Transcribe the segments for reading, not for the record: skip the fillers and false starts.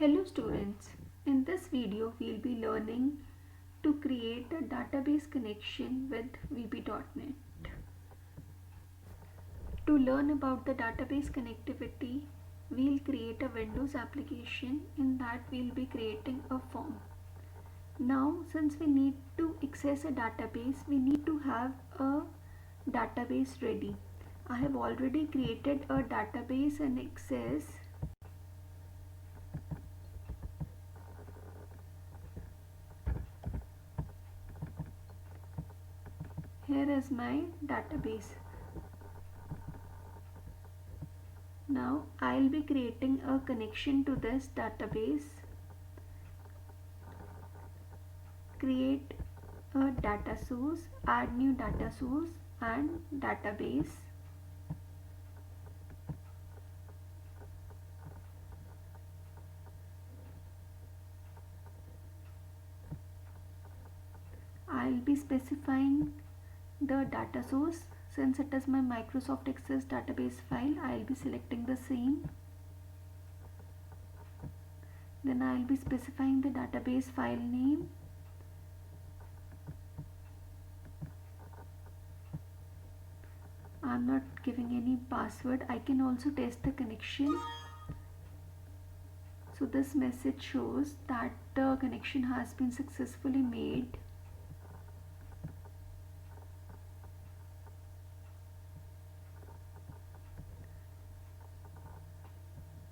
Hello students, in this video we'll be learning to create a database connection with VB.NET. To learn about the database connectivity, we'll create a Windows application. In that we'll be creating a form. Now since we need to access a database, we need to have a database ready. I have already created a database in Access. Here is my database. Now I'll be creating a connection to this database. Create a data source, add new data source and database. I'll be specifying the data source. Since it is my Microsoft Access database file, I'll be selecting the same. Then I'll be specifying the database file name. I'm not giving any password. I can also test the connection. So this message shows that the connection has been successfully made.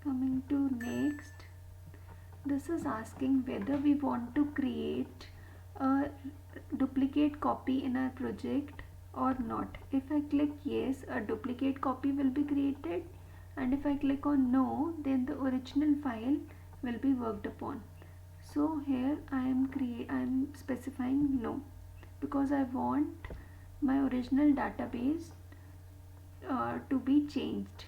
Coming to next, this is asking whether we want to create a duplicate copy in our project or not. If I click yes, a duplicate copy will be created, and if I click on no, then the original file will be worked upon. So here I am specifying no, because I want my original database to be changed.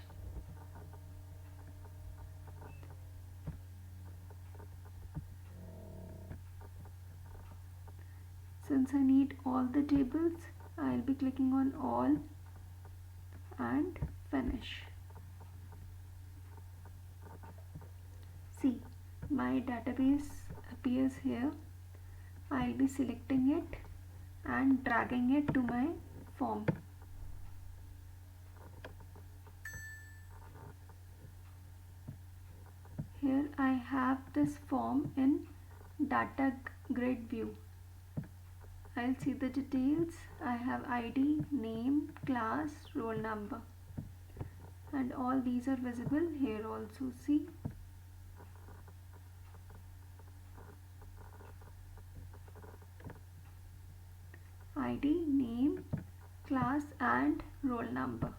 Since I need all the tables, I'll be clicking on all and finish. See, my database appears here. I'll be selecting it and dragging it to my form. Here I have this form in data grid view. I'll see the details. I have ID, name, class, roll number, and all these are visible here also. See, ID, name, class and roll number.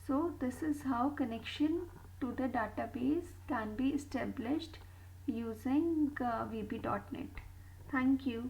So this is how connection to the database can be established using VB.NET. Thank you.